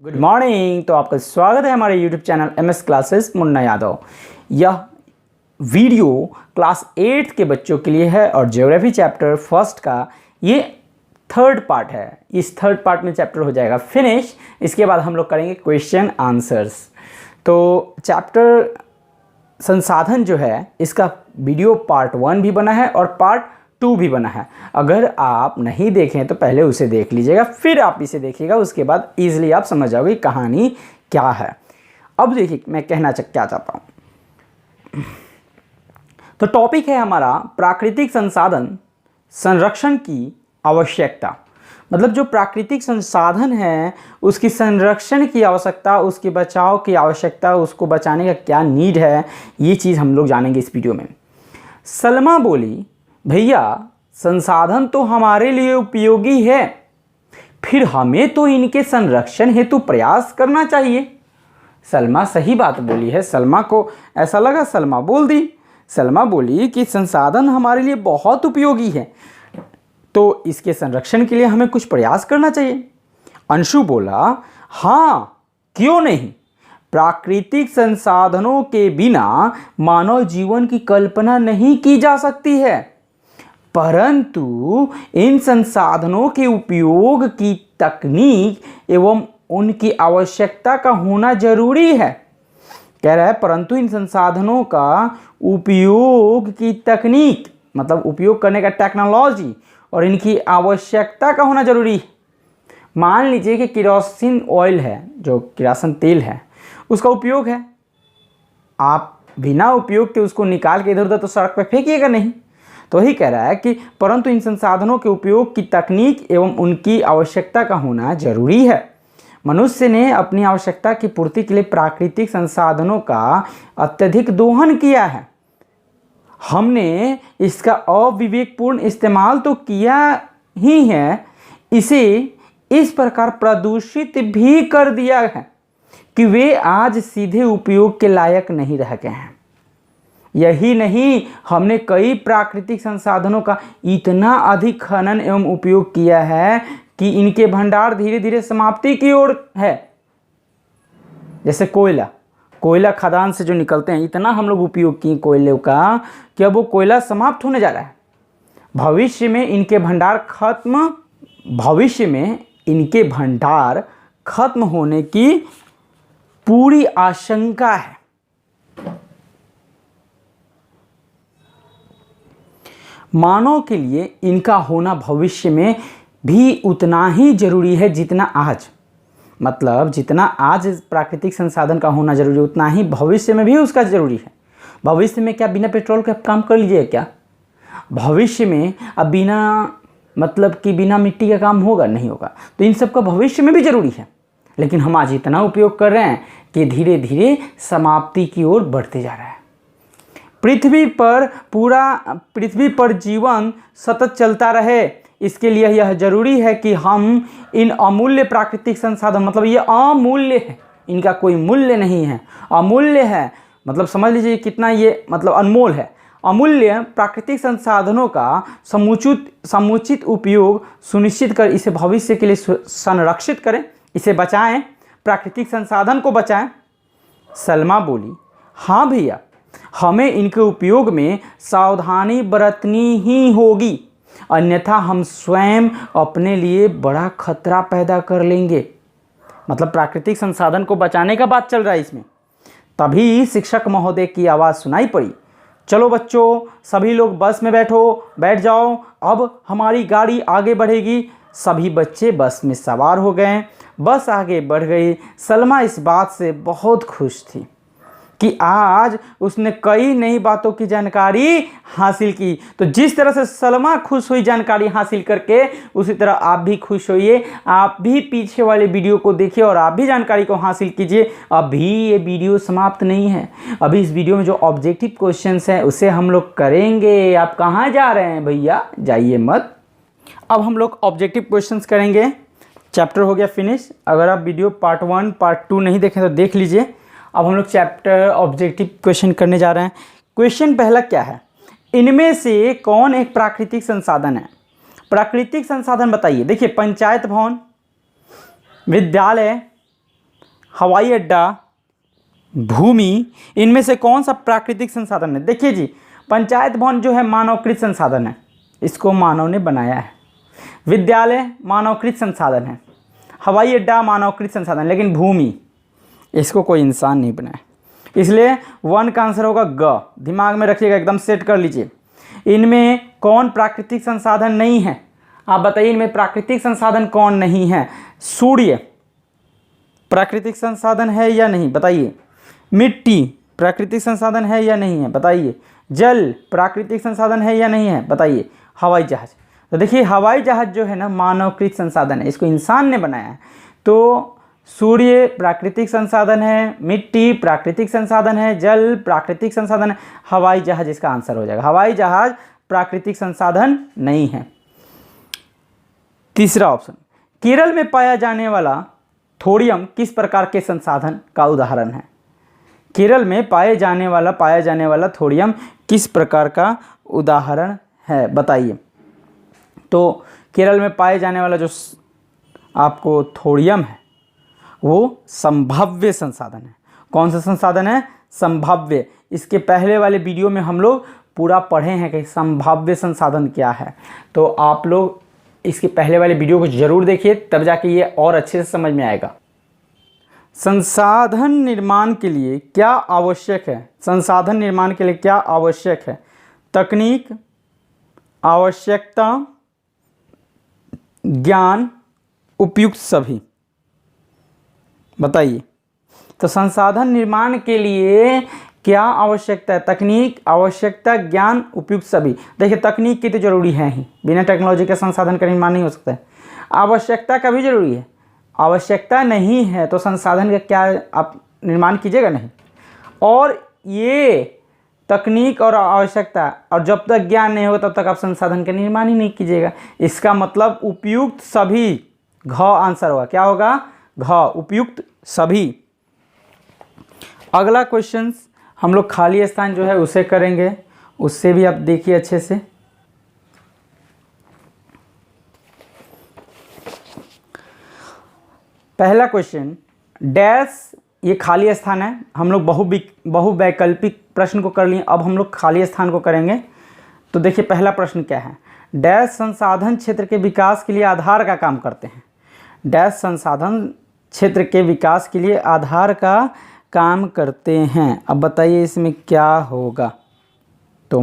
Good morning. तो आपका स्वागत है हमारे YouTube channel MS classes Munna Yadav. यह वीडियो क्लास 8 के बच्चों के लिए है और ज्योग्राफी चैप्टर फर्स्ट का ये थर्ड पार्ट है। इस थर्ड पार्ट में चैप्टर हो जाएगा फिनिश। इसके बाद हम लोग करेंगे क्वेश्चन आंसर्स। तो चैप्टर संसाधन जो है इसका वीडियो पार्ट 1 भी बना है और पार्ट 2 भी बना है। अगर आप नहीं देखें तो पहले उसे देख लीजिएगा, फिर आप इसे देखिएगा, उसके बाद ईजिली आप समझ जाओगे कहानी क्या है। अब देखिए मैं कहना क्या चाहता हूँ। तो टॉपिक है हमारा प्राकृतिक संसाधन संरक्षण की आवश्यकता। मतलब जो प्राकृतिक संसाधन है उसकी संरक्षण की आवश्यकता, उसके बचाव की आवश्यकता, उसको बचाने का क्या नीड है, ये चीज़ हम लोग जानेंगे इस वीडियो में। सलमा बोली, भैया संसाधन तो हमारे लिए उपयोगी है, फिर हमें तो इनके संरक्षण हेतु प्रयास करना चाहिए। सलमा सही बात बोली है। सलमा को ऐसा लगा, सलमा बोल दी। सलमा बोली कि संसाधन हमारे लिए बहुत उपयोगी है, तो इसके संरक्षण के लिए हमें कुछ प्रयास करना चाहिए। अंशु बोला, हाँ क्यों नहीं, प्राकृतिक संसाधनों के बिना मानव जीवन की कल्पना नहीं की जा सकती है, परंतु इन संसाधनों के उपयोग की तकनीक एवं उनकी आवश्यकता का होना जरूरी है। कह रहा है परंतु इन संसाधनों का उपयोग की तकनीक मतलब उपयोग करने का टेक्नोलॉजी और इनकी आवश्यकता का होना जरूरी है। मान लीजिए कि केरोसिन ऑयल है, जो किरासन तेल है, उसका उपयोग है, आप बिना उपयोग के उसको निकाल के इधर उधर तो सड़क पे फेंकिएगा नहीं। तो ही कह रहा है कि परंतु इन संसाधनों के उपयोग की तकनीक एवं उनकी आवश्यकता का होना जरूरी है। मनुष्य ने अपनी आवश्यकता की पूर्ति के लिए प्राकृतिक संसाधनों का अत्यधिक दोहन किया है। हमने इसका अविवेकपूर्ण इस्तेमाल तो किया ही है, इसे इस प्रकार प्रदूषित भी कर दिया है कि वे आज सीधे उपयोग के लायक नहीं रह गए हैं। यही नहीं, हमने कई प्राकृतिक संसाधनों का इतना अधिक खनन एवं उपयोग किया है कि इनके भंडार धीरे धीरे समाप्ति की ओर है। जैसे कोयला खदान से जो निकलते हैं, इतना हम लोग उपयोग किए कोयले का कि अब वो कोयला समाप्त होने जा रहा है। भविष्य में इनके भंडार खत्म होने की पूरी आशंका है। मानव के लिए इनका होना भविष्य में भी उतना ही जरूरी है जितना आज, मतलब जितना आज प्राकृतिक संसाधन का होना जरूरी है उतना ही भविष्य में भी उसका जरूरी है। भविष्य में क्या बिना पेट्रोल के काम कर लीजिए क्या? भविष्य में अब बिना मिट्टी का काम होगा नहीं होगा, तो इन सब का भविष्य में भी जरूरी है। लेकिन हम आज इतना उपयोग कर रहे हैं कि धीरे धीरे समाप्ति की ओर बढ़ते जा रहा है। पृथ्वी पर जीवन सतत चलता रहे, इसके लिए यह जरूरी है कि हम इन अमूल्य प्राकृतिक संसाधन, मतलब ये अमूल्य है, इनका कोई मूल्य नहीं है, अमूल्य है, मतलब समझ लीजिए कितना ये मतलब अनमोल है। अमूल्य प्राकृतिक संसाधनों का समुचित उपयोग सुनिश्चित कर इसे भविष्य के लिए संरक्षित करें, इसे बचाएं, प्राकृतिक संसाधन को बचाएं। सलमा बोली, हाँ भैया, हमें इनके उपयोग में सावधानी बरतनी ही होगी, अन्यथा हम स्वयं अपने लिए बड़ा खतरा पैदा कर लेंगे। मतलब प्राकृतिक संसाधन को बचाने का बात चल रहा है इसमें। तभी शिक्षक महोदय की आवाज़ सुनाई पड़ी, चलो बच्चों सभी लोग बस में बैठ जाओ, अब हमारी गाड़ी आगे बढ़ेगी। सभी बच्चे बस में सवार हो गए, बस आगे बढ़ गई। सलमा इस बात से बहुत खुश थी कि आज उसने कई नई बातों की जानकारी हासिल की। तो जिस तरह से सलमा खुश हुई जानकारी हासिल करके, उसी तरह आप भी खुश होइए। आप भी पीछे वाले वीडियो को देखिए और आप भी जानकारी को हासिल कीजिए। अभी ये वीडियो समाप्त नहीं है, अभी इस वीडियो में जो ऑब्जेक्टिव क्वेश्चंस हैं उसे हम लोग करेंगे। आप कहाँ जा रहे हैं भैया? जाइए मत। अब हम लोग ऑब्जेक्टिव क्वेश्चंस करेंगे। चैप्टर हो गया फिनिश। अगर आप वीडियो पार्ट 1 पार्ट 2 नहीं देखें तो देख लीजिए। अब हम लोग चैप्टर ऑब्जेक्टिव क्वेश्चन करने जा रहे हैं। क्वेश्चन पहला क्या है? इनमें से कौन एक प्राकृतिक संसाधन है? प्राकृतिक संसाधन बताइए। देखिए, पंचायत भवन, विद्यालय, हवाई अड्डा, भूमि, इनमें से कौन सा प्राकृतिक संसाधन है? देखिए जी, पंचायत भवन जो है मानवकृत संसाधन है, इसको मानव ने बनाया है। विद्यालय मानवकृत संसाधन है, हवाई अड्डा मानवकृत संसाधन, लेकिन भूमि इसको कोई इंसान नहीं बनाया। इसलिए 1 का आंसर होगा ग। दिमाग में रखिएगा, एकदम सेट कर लीजिए। इनमें कौन प्राकृतिक संसाधन नहीं है? आप बताइए, इनमें प्राकृतिक संसाधन कौन नहीं है? सूर्य प्राकृतिक संसाधन है या नहीं? बताइए। मिट्टी प्राकृतिक संसाधन है या नहीं है? बताइए। जल प्राकृतिक संसाधन है या नहीं है? बताइए। हवाई जहाज, तो देखिए हवाई जहाज जो है ना मानवकृत संसाधन है, इसको इंसान ने बनाया है। तो सूर्य प्राकृतिक संसाधन है, मिट्टी प्राकृतिक संसाधन है, जल प्राकृतिक संसाधन है, हवाई जहाज इसका आंसर हो जाएगा। हवाई जहाज प्राकृतिक संसाधन नहीं है। तीसरा ऑप्शन, केरल में पाया जाने वाला थोरियम किस प्रकार के संसाधन का उदाहरण है? केरल में पाया जाने वाला थोरियम किस प्रकार का उदाहरण है? बताइए। तो केरल में पाए जाने वाला जो आपको थोरियम है वो संभाव्य संसाधन है। कौन सा संसाधन है? संभाव्य। इसके पहले वाले वीडियो में हम लोग पूरा पढ़े हैं कि संभाव्य संसाधन क्या है, तो आप लोग इसके पहले वाले वीडियो को जरूर देखिए, तब जाके ये और अच्छे से समझ में आएगा। संसाधन निर्माण के लिए क्या आवश्यक है? संसाधन निर्माण के लिए क्या आवश्यक है? तकनीक, आवश्यकता, ज्ञान, उपयुक्त सभी। बताइए। तो संसाधन निर्माण के लिए क्या आवश्यकता है? तकनीक, आवश्यकता, ज्ञान, उपयुक्त सभी। देखिए तकनीक की तो जरूरी है ही, बिना टेक्नोलॉजी के संसाधन का निर्माण नहीं हो सकता है। आवश्यकता का भी जरूरी है, आवश्यकता नहीं है तो संसाधन का क्या आप निर्माण कीजिएगा? नहीं। और ये तकनीक और आवश्यकता, और जब तक ज्ञान नहीं होगा तब तक आप संसाधन का निर्माण ही नहीं कीजिएगा। इसका मतलब उपयुक्त सभी, घ आंसर होगा। क्या होगा? घ, उपयुक्त सभी। अगला क्वेश्चन हम लोग खाली स्थान जो है उसे करेंगे, उससे भी आप देखिए अच्छे से। पहला क्वेश्चन, डैश, ये खाली स्थान है। हम लोग बहुवैकल्पिक प्रश्न को कर लिए, अब हम लोग खाली स्थान को करेंगे। तो देखिए पहला प्रश्न क्या है? डैश संसाधन क्षेत्र के विकास के लिए आधार का काम करते हैं। डैश संसाधन क्षेत्र के विकास के लिए आधार का काम करते हैं। अब बताइए इसमें क्या होगा? तो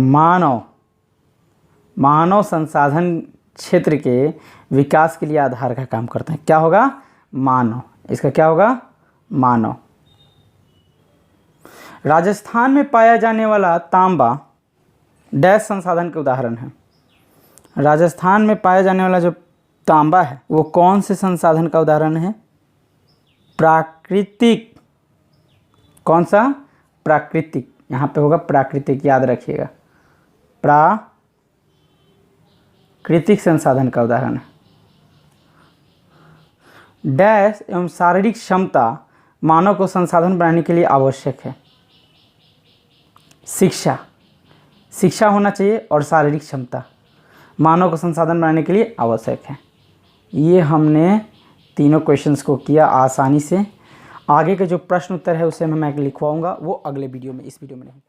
मानव संसाधन क्षेत्र के विकास के लिए आधार का काम करते हैं। क्या होगा? मानव। इसका क्या होगा? मानव। राजस्थान में पाया जाने वाला तांबा डैश संसाधन के उदाहरण है। राजस्थान में पाया जाने वाला जो तांबा है वो कौन से संसाधन का उदाहरण है? प्राकृतिक। कौन सा? प्राकृतिक। यहाँ पे होगा प्राकृतिक, याद रखिएगा। प्राकृतिक संसाधन का उदाहरण है। डैश एवं शारीरिक क्षमता मानव को संसाधन बनाने के लिए आवश्यक है। शिक्षा होना चाहिए और शारीरिक क्षमता मानव को संसाधन बनाने के लिए आवश्यक है। ये हमने तीनों क्वेश्चंस को किया आसानी से। आगे के जो प्रश्न उत्तर है उसे मैं लिखवाऊंगा, वो अगले वीडियो में, इस वीडियो में नहीं।